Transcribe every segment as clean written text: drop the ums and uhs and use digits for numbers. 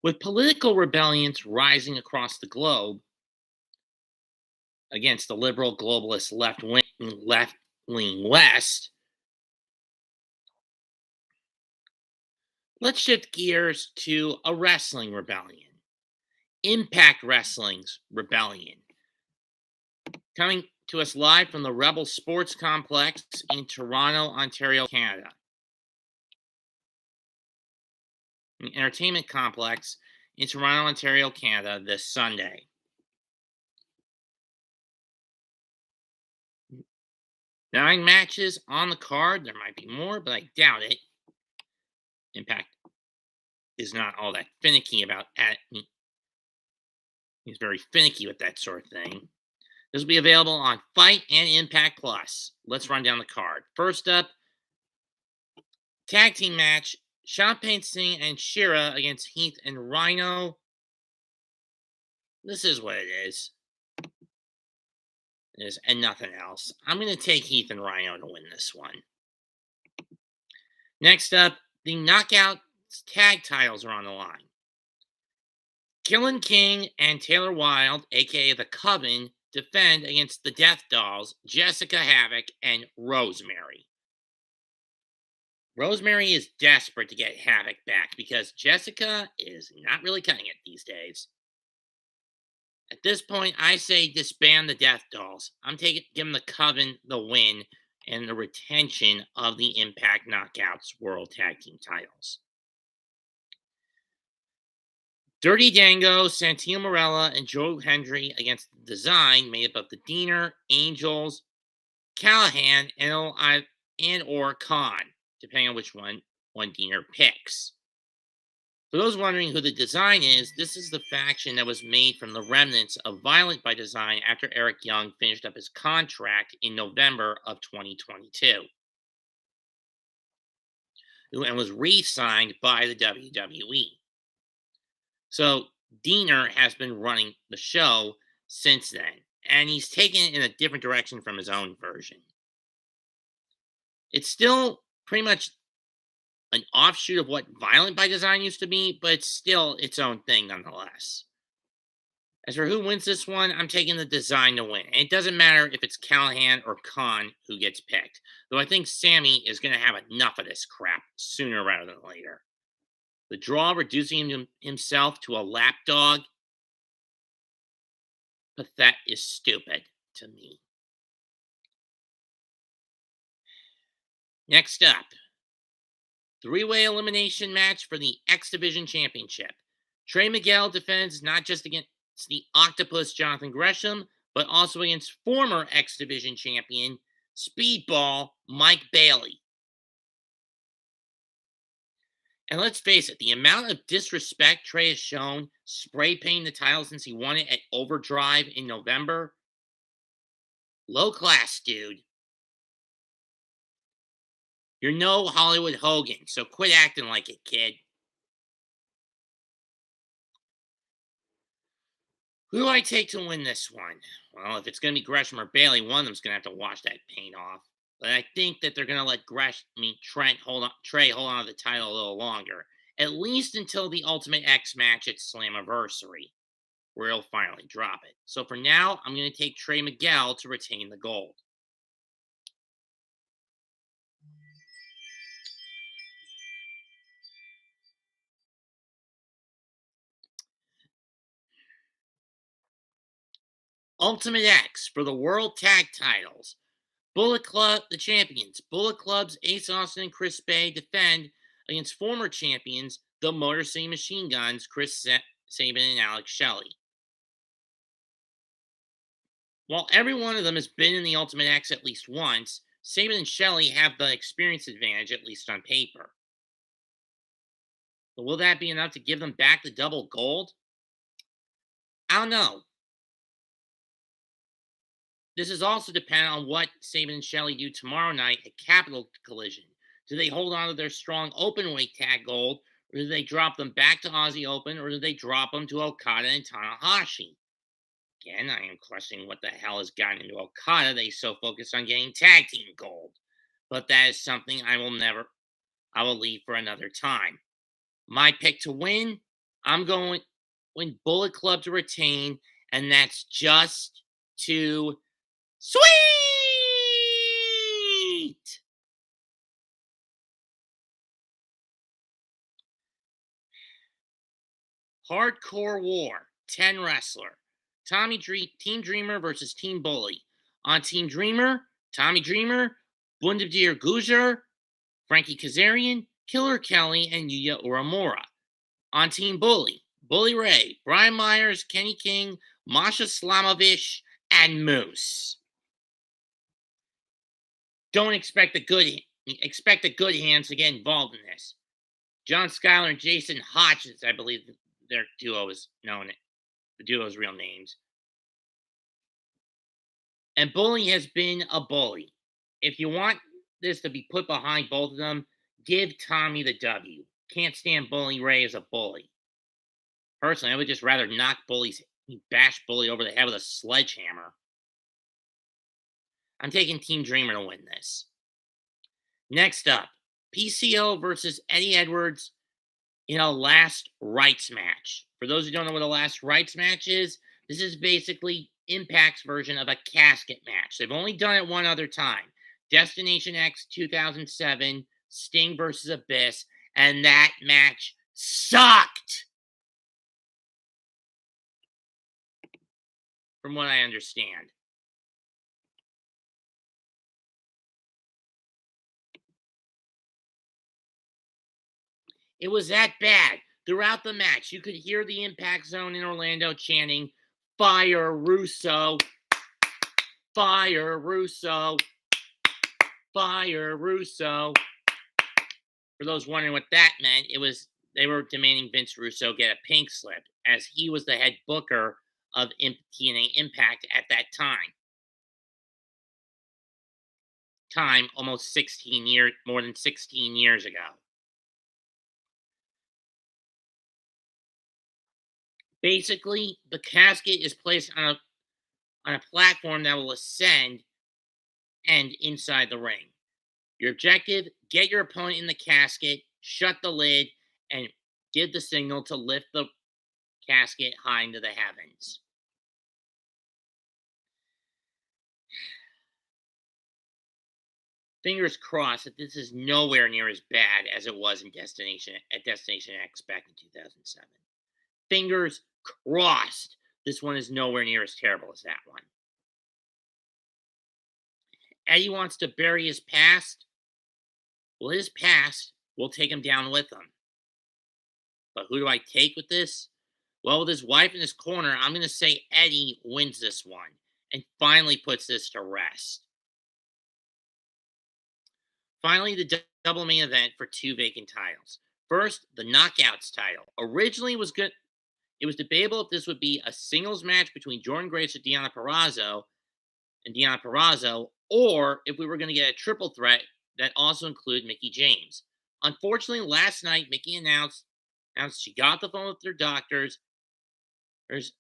With political rebellions rising across the globe against the liberal globalist left-leaning West, let's shift gears to a wrestling rebellion. Impact Wrestling's rebellion. Coming to us live from the Rebel Sports Complex in Toronto, Ontario, Canada. An entertainment complex in Toronto, Ontario, Canada this Sunday. Nine matches on the card. There might be more, but I doubt it. Impact is not all that finicky about it. He's very finicky with that sort of thing. This will be available on Fight and Impact Plus. Let's run down the card. First up, tag team match, Singh and Shera against Heath and Rhino. This is what it is. It is, and nothing else. I'm going to take Heath and Rhino to win this one. Next up, the Knockout tag titles are on the line. KiLynn King and Taylor Wilde, aka the Coven, defend against the Death Dollz, Jessicka Havoc, and Rosemary. Rosemary is desperate to get Havoc back because Jessicka is not really cutting it these days. At this point, I say disband the Death Dollz. I'm giving the Coven the win and the retention of the Impact Knockouts World Tag Team titles. Dirty Dango, Santino, Marella, and Hendry against the Design made up of the Diener, Angels, Callihan, and or Khan, depending on which one Diener picks. For those wondering who the Design is, this is the faction that was made from the remnants of Violent by Design after Eric Young finished up his contract in November of 2022. And was re-signed by the WWE. So Diener has been running the show since then, and he's taken it in a different direction from his own version. It's still pretty much an offshoot of what Violent by Design used to be, but it's still its own thing nonetheless. As for who wins this one, I'm taking the Design to win. And it doesn't matter if it's Callihan or Khan who gets picked, though I think Sammy is going to have enough of this crap sooner rather than later. The draw reducing himself to a lapdog, but that is stupid to me. Next up, three-way elimination match for the X Division Championship. Trey Miguel defends not just against the Octopus Jonathan Gresham, but also against former X Division champion Speedball Mike Bailey. And let's face it, the amount of disrespect Trey has shown spray painting the title since he won it at Overdrive in November. Low class, dude. You're no Hollywood Hogan, so quit acting like it, kid. Who do I take to win this one? Well, if it's going to be Gresham or Bailey, one of them's going to have to wash that paint off. But I think that they're going to let Trey hold on to the title a little longer. At least until the Ultimate X match at Slammiversary, where he'll finally drop it. So for now, I'm going to take Trey Miguel to retain the gold. Ultimate X for the World Tag Titles. Bullet Club, the champions. Bullet Club's Ace Austin and Chris Bay defend against former champions, the Motor City Machine Guns, Chris Sabin and Alex Shelley. While every one of them has been in the Ultimate X at least once, Sabin and Shelley have the experience advantage, at least on paper. But will that be enough to give them back the double gold? I don't know. This is also dependent on what Sabin and Shelley do tomorrow night at Capital Collision. Do they hold on to their strong openweight tag gold, or do they drop them back to Aussie Open, or do they drop them to Okada and Tanahashi? Again, I am questioning what the hell has gotten into Okada. They so focused on getting tag team gold. But that is something I will leave for another time. My pick to win, I'm going when Bullet Club to retain, and that's just too sweet. Hardcore War, 10 wrestler. Team Dreamer versus Team Bully. On Team Dreamer, Tommy Dreamer, Bundadir Gujar, Frankie Kazarian, Killer Kelly, and Yuya Uemura. On Team Bully, Bully Ray, Brian Myers, Kenny King, Masha Slamovich, and Moose. Don't expect the good hands to get involved in this. John Schuyler and Jason Hodges, I believe their duo is known. The duo's real names. And Bully has been a bully. If you want this to be put behind both of them, give Tommy the W. Can't stand Bully Ray as a bully. Personally, I would just rather bash Bully over the head with a sledgehammer. I'm taking Team Dreamer to win this. Next up, PCO versus Eddie Edwards in a last rites match. For those who don't know what a last rites match is, this is basically Impact's version of a casket match. They've only done it one other time. Destination X 2007, Sting versus Abyss, and that match sucked. From what I understand. It was that bad. Throughout the match, you could hear the Impact Zone in Orlando chanting, "Fire Russo! Fire Russo! Fire Russo!" For those wondering what that meant, they were demanding Vince Russo get a pink slip, as he was the head booker of TNA Impact at that time. Almost 16 years, more than 16 years ago. Basically, the casket is placed on a platform that will ascend and inside the ring. Your objective, get your opponent in the casket, shut the lid, and give the signal to lift the casket high into the heavens. Fingers crossed that this is nowhere near as bad as it was at Destination X back in 2007. Fingers crossed this one is nowhere near as terrible as that one. Eddie wants to bury his past. Well, his past will take him down with him. But who do I take with this? Well, with his wife in his corner, I'm going to say Eddie wins this one and finally puts this to rest. Finally, the double main event for 2 vacant titles. First, the Knockouts title. Originally, it was debatable if this would be a singles match between Jordan Grace and Deonna Purrazzo, or if we were going to get a triple threat that also included Mickie James. Unfortunately, last night, Mickie announced she got the phone with her doctors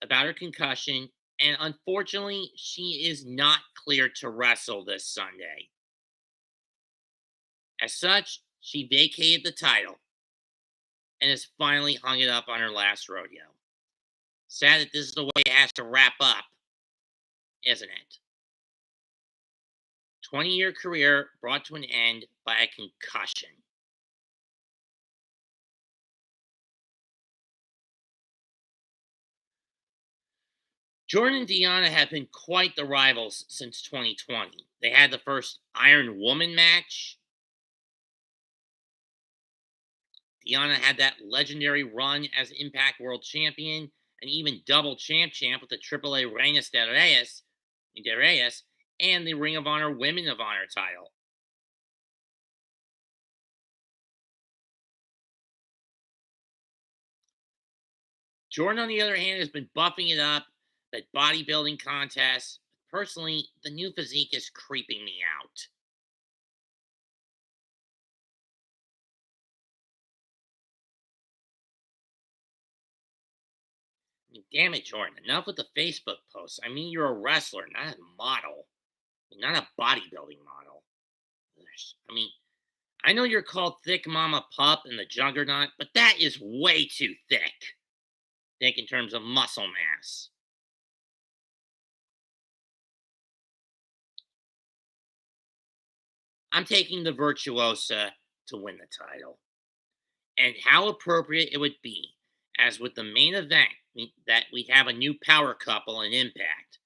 about her concussion, and unfortunately, she is not cleared to wrestle this Sunday. As such, she vacated the title and has finally hung it up on her last rodeo. Sad that this is the way it has to wrap up, isn't it? 20-year career brought to an end by a concussion. Jordan and Deonna have been quite the rivals since 2020. They had the first Iron Woman match. Deonna had that legendary run as Impact World Champion and even double champ with the AAA Reinas de Reyes and the Ring of Honor Women of Honor title. Jordan, on the other hand, has been buffing it up at bodybuilding contests. Personally, the new physique is creeping me out. Damn it, Jordan. Enough with the Facebook posts. I mean, you're a wrestler, not a model. Not a bodybuilding model. I mean, I know you're called Thick Mama Pup and the Juggernaut, but that is way too thick. think in terms of muscle mass. I'm taking the Virtuosa to win the title. And how appropriate it would be, as with the main event, that we have a new power couple in Impact.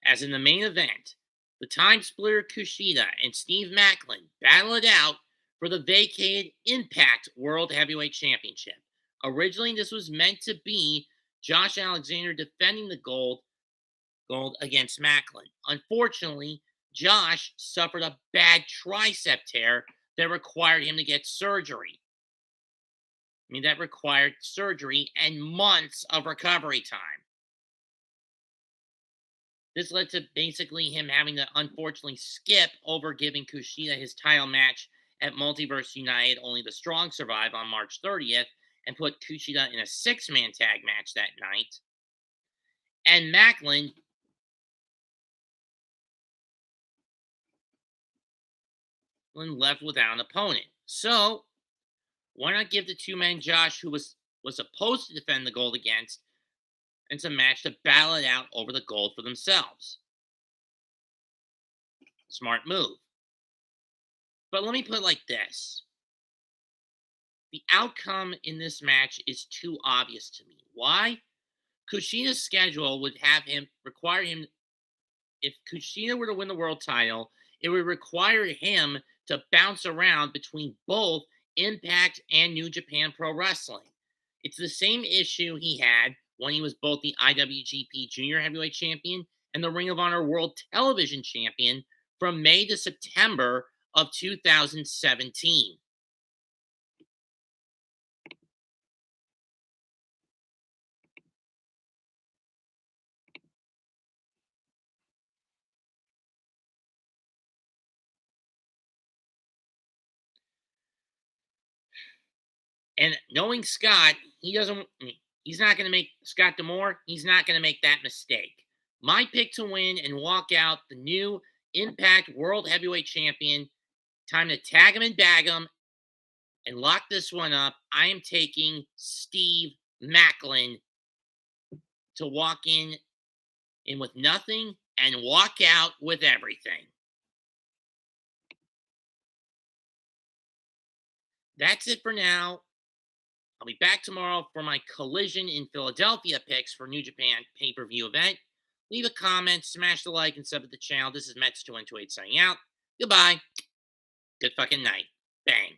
As in the main event, the time splitter Kushida and Steve Macklin battle it out for the vacated Impact World Heavyweight Championship. Originally, this was meant to be Josh Alexander defending the gold against Macklin. Unfortunately, Josh suffered a bad tricep tear that required him to get surgery. That required surgery and months of recovery time. This led to basically him having to unfortunately skip over giving Kushida his title match at Multiverse United. Only the Strong survive on March 30th and put Kushida in a 6-man tag match that night. And Macklin left without an opponent. So, why not give the two-man Josh, who was supposed to defend the gold against, and some match to battle it out over the gold for themselves? Smart move. But let me put it like this. The outcome in this match is too obvious to me. Why? Kushida's schedule would require him, if Kushida were to win the world title, it would require him to bounce around between both Impact and New Japan Pro Wrestling. It's the same issue he had when he was both the IWGP Junior Heavyweight Champion and the Ring of Honor World Television Champion from May to September of 2017. And knowing Scott, he's not going to make Scott D'Amore, he's not going to make that mistake. My pick to win and walk out the new Impact World Heavyweight Champion. Time to tag him and bag him and lock this one up. I am taking Steve Macklin to walk in with nothing and walk out with everything. That's it for now. I'll be back tomorrow for my Collision in Philadelphia picks for New Japan pay-per-view event. Leave a comment, smash the like, and sub to the channel. This is Mets2128 signing out. Goodbye. Good fucking night. Bang.